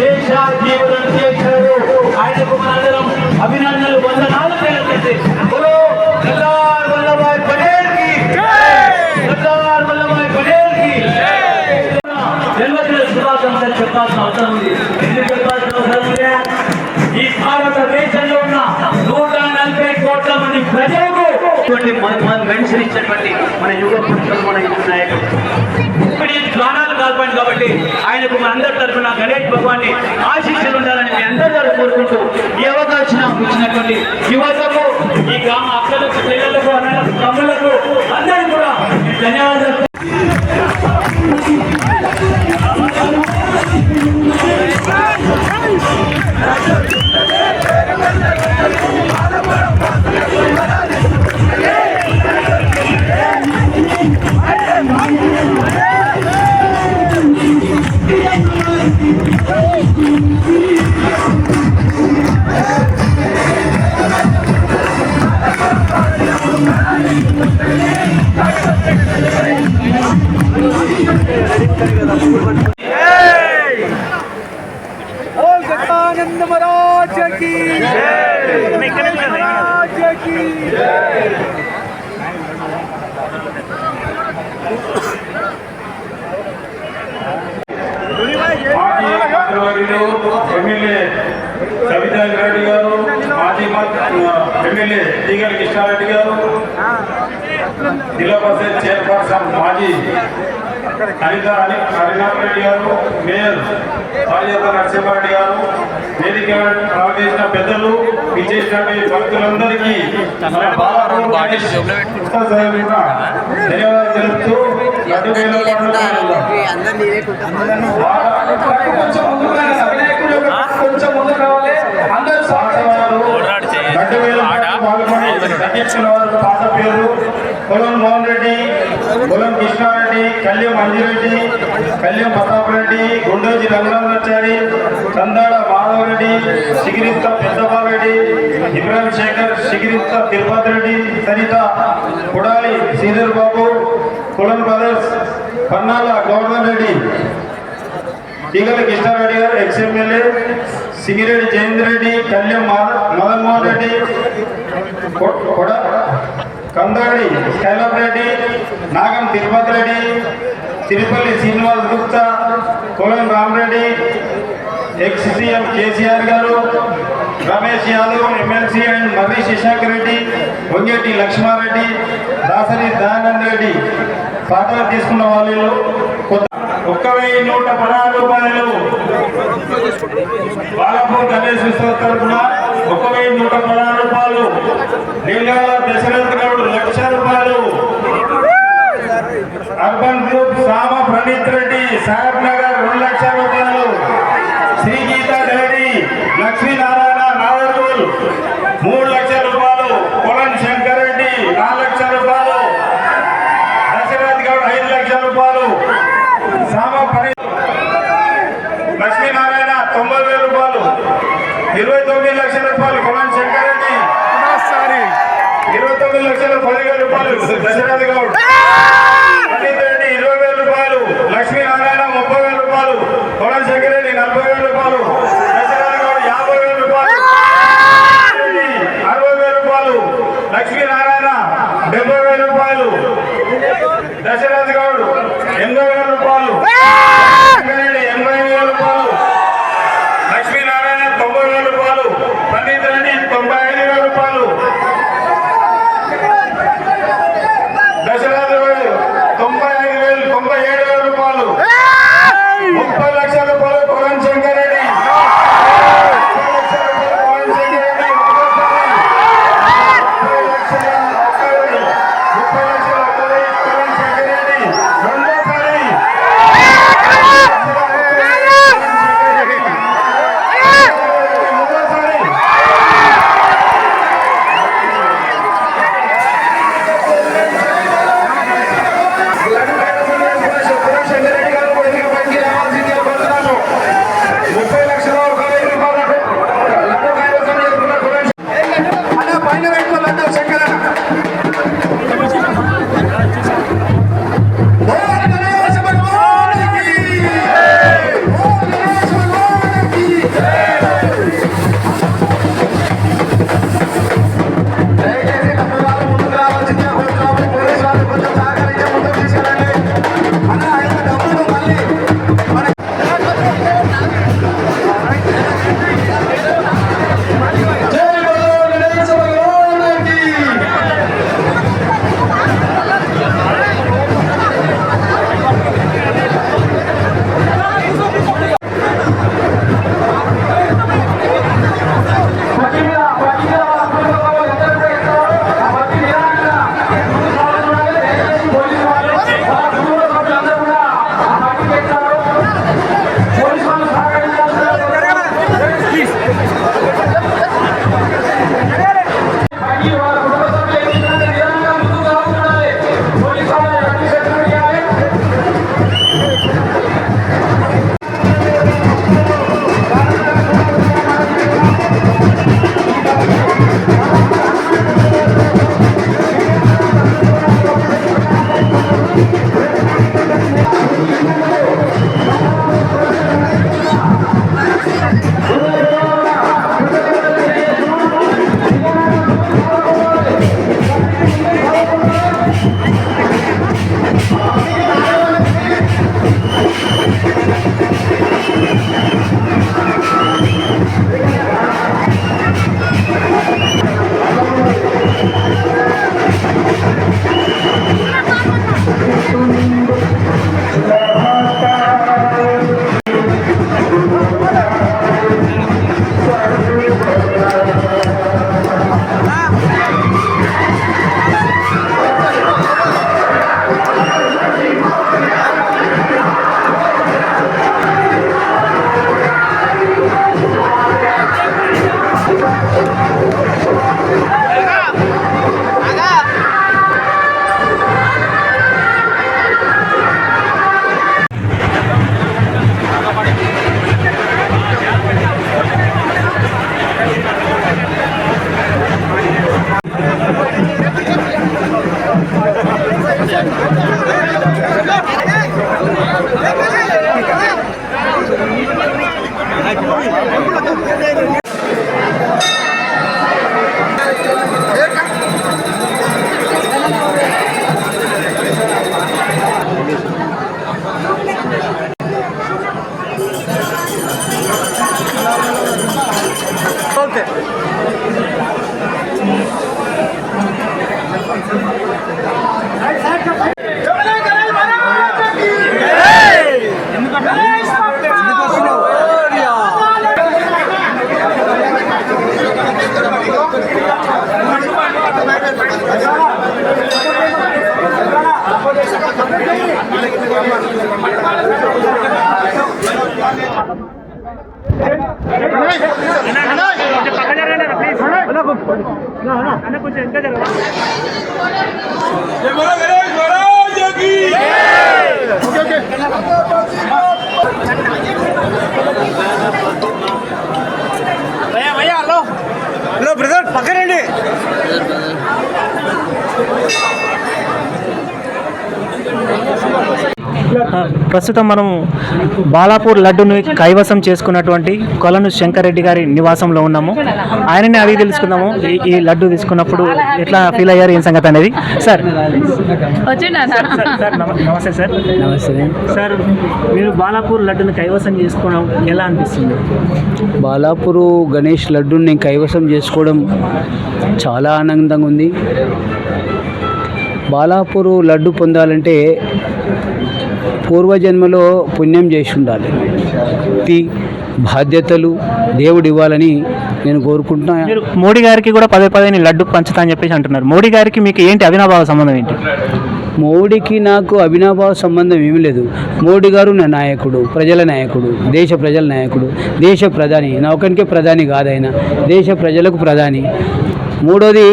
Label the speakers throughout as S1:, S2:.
S1: దేశ జీవనం చేశారు. ఆయనకు మనందరం అభినందనలు వందనాలు తెలియజేసి సర్దార్ వల్లభాయ్ పటేల్ కి సర్దార్ వల్లభాయ్ పటేల్ కి జన్మదిన శుభాకాంక్షలు చెప్పాల్సిన అవసరం ఉంది. ఎందుకు చెప్పాల్సిన అవసరం ఉంది? ఈ భారతదేశంలో ఉన్న 140 కోట్ల మంది ప్రజలకు మెన్షన్ ఇచ్చినటువంటి మన యువ పురుషులు మన యువ నాయకులు ప్రాణాలు కాల్పండి. కాబట్టి ఆయనకు మన అందరి తరఫున గణేష్ భగవాన్ని ఆశీస్సులు ఉండాలని మీ అందరూ కోరుకుంటూ ఈ అవకాశం ఇచ్చినటువంటి యువతకు, ఈ గ్రామ అక్కలకు, పిల్లలకు, అన్నలకు, తమ్ములకు అందరూ కూడా ధన్యవాదాలు.
S2: आनंद महाराज की महाराज की
S3: ఎమ్మెల్యే సవితా రెడ్డి గారు, మాజీ ఎమ్మెల్యే తీగల కృష్ణారెడ్డి గారు, జిల్లా పరిషత్ చైర్పర్సన్ మాజీ హరినాథ్ రెడ్డి గారు, మేయర్ రాజేంద్ర నరసింహారెడ్డి గారు, వేదిక రామకృష్ణ పెద్దలు, విచ్చేసినటువంటి భక్తులందరికీ ధన్యవాదాలు తెలుపుతూ పాత పేరు పొలం మోహన్ రెడ్డి, పొలం కృష్ణారెడ్డి, కళ్యాణ్ మంజిరెడ్డి, కళ్యాణ్ ప్రతాప్ రెడ్డి, గుండోజీ రంగనాథాచారి, కందాడ మాధవరెడ్డి, సిగిరిత్త పెద్దబారెడ్డి, ఇబ్రాహిం శేఖర్, సిగిరిత్త తిరుపతి రెడ్డి, సరిత కొడాలి శ్రీధర్ బాబు, పొలం బ్రదర్స్, పన్నాల గౌర్ధన్ రెడ్డి, తీగల కృష్ణారెడ్డి గారు, ఎక్స్ఎమ్మెల్యే, సింగిరెడ్డి జయేంద్ర రెడ్డి, కళ్యాణ్ మదన్ మోహన్ రెడ్డి, కందాడి శైలాబ్ రెడ్డి, నాగం తిరుపతి రెడ్డి, తిరుపల్లి శ్రీనివాస్ గుప్తా, కోలం రామరెడ్డి, ఎక్స్ సీఎం కేసీఆర్ గారు, రమేష్ యాదవ్, ఎమ్మెల్సీ అండ్ మర్రి శశాంక్ రెడ్డి, వంగేటి లక్ష్మారెడ్డి, దాసరి దయానంద్ రెడ్డి. పాటలు తీసుకున్న వాళ్ళు 1,116 రూపాయలు బాలపూర్ గణేష్ విశ్వ తరఫున 1,116 రూపాయలు, లింగాల దశరథ్ గౌడ్ 1,00,000 రూపాయలు, అర్బన్ గ్రూప్ సామ ప్రణీత్ రెడ్డి సాహెబ్ నగర్ 2,00,000 రూపాయలు, శ్రీ గీతా డైరీ లక్ష్మీనారాయణ నాగర్కూల్ 3,00,000 రూపాయలు, కొలన్ శంకర్ రెడ్డి 4,00,000 రూపాయలు, దశరథ్ గౌడ్ 5,00,000 రూపాయలు, సామ ప్రణీత్ లక్ష్మీనారాయణ 90,000 రూపాయలు, 29,00,000 రూపాయలు, కొలన్ శంకర్ రెడ్డి 29,10,000 రూపాయలు, దశరథ్ గౌడ్ పండిత్ రెడ్డి 20,000 రూపాయలు, లక్ష్మీనారాయణ 30,000 రూపాయలు, కొలన్ శంకర్ రెడ్డి 40,000 రూపాయలు, దశరథ్ గౌడ్ 50,000 రూపాయలు, 60,000 రూపాయలు, లక్ష్మీనారాయణ 70,000 రూపాయలు, దశరథ్ గౌడ్ 80,000 రూపాయలు, రెడ్డి 80,000 రూపాయలు, లక్ష్మీనారాయణ 90,000 రూపాయలు, పండిత్ రెడ్డి 95,000 రూపాయలు, దశరథ్ గౌడ్ 97,000 రూపాయలు, 30,00,000 రూపాయలు, కొలన్ శంకర్ రెడ్డి 30,00,000 రూపాయలు, కొలన్ శంకర్ రెడ్డి 30,00,000 కొలన్ శంకర్ రెడ్డి రెండోసారి
S1: వారికి వారి కుటుంబ సభ్యులకి నిదానంగా ముందుకు రావాలి. పోలీసు వాళ్ళు అన్ని సెక్యూరిటీ చేయాలి.
S2: హలో బ్రదర్ పక్కనండి.
S4: ప్రస్తుతం మనం బాలాపూర్ లడ్డును కైవసం చేసుకున్నటువంటి కొలను శంకర్ రెడ్డి గారి నివాసంలో ఉన్నాము. ఆయననే అడిగి తెలుసుకుందాము ఈ లడ్డు తీసుకున్నప్పుడు ఎట్లా ఫీల్ అయ్యారు ఏం సంగతి అనేది. సార్ నమస్తే సార్.
S5: నమస్తే
S4: సార్, మీరు బాలాపూర్ లడ్డును కైవసం చేసుకోవడం ఎలా అనిపిస్తుంది?
S5: బాలాపూరు గణేష్ లడ్డూని కైవసం చేసుకోవడం చాలా ఆనందంగా ఉంది. బాలాపూరు లడ్డు పొందాలంటే పూర్వజన్మలో పుణ్యం చేసి ఉండాలి. బాధ్యతలు దేవుడు ఇవ్వాలని నేను కోరుకుంటున్నాను.
S4: మీరు మోడీ గారికి కూడా పదే పదే లడ్డు పంచుతా అని చెప్పేసి అంటున్నారు. మోడీ గారికి మీకు ఏంటి అవినాభావ సంబంధం ఏంటి?
S5: మోడీకి నాకు అవినాభావ సంబంధం ఏమీ లేదు. మోడీ గారు నా నాయకుడు, ప్రజల నాయకుడు, దేశ ప్రజల నాయకుడు, దేశ ప్రధాని. నా ఒకరికే ప్రధాని కాదైనా దేశ ప్రజలకు ప్రధాని. మూడోది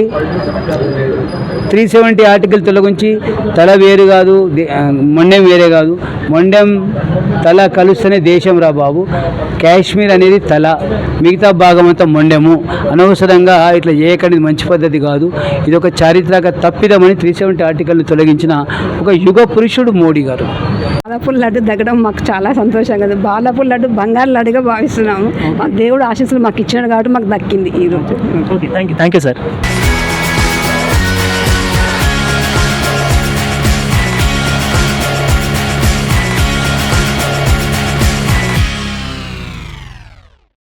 S5: 370 ఆర్టికల్ తొలగించి తల వేరు కాదు, మొండెం వేరే కాదు, మొండెం తల కలుస్తేనే దేశం రా బాబు. కాశ్మీర్ అనేది తల, మిగతా భాగం అంతా మొండెము. అనవసరంగా ఇట్లా చేయకండి, మంచి పద్ధతి కాదు. ఇది ఒక చారిత్రక తప్పిదమని 370 ఆర్టికల్ని తొలగించిన ఒక యుగ పురుషుడు మోడీ గారు.
S6: బాలాపూర్ లడ్డు దగ్గడం మాకు చాలా సంతోషంగా ఉంది. బాలాపూర్ లడ్డు బంగారు లడ్డుగా భావిస్తున్నాము. మా దేవుడు ఆశీస్సులు మాకు ఇచ్చాడు కాబట్టి మాకు దక్కింది ఈరోజు.
S4: Okay, thank you sir.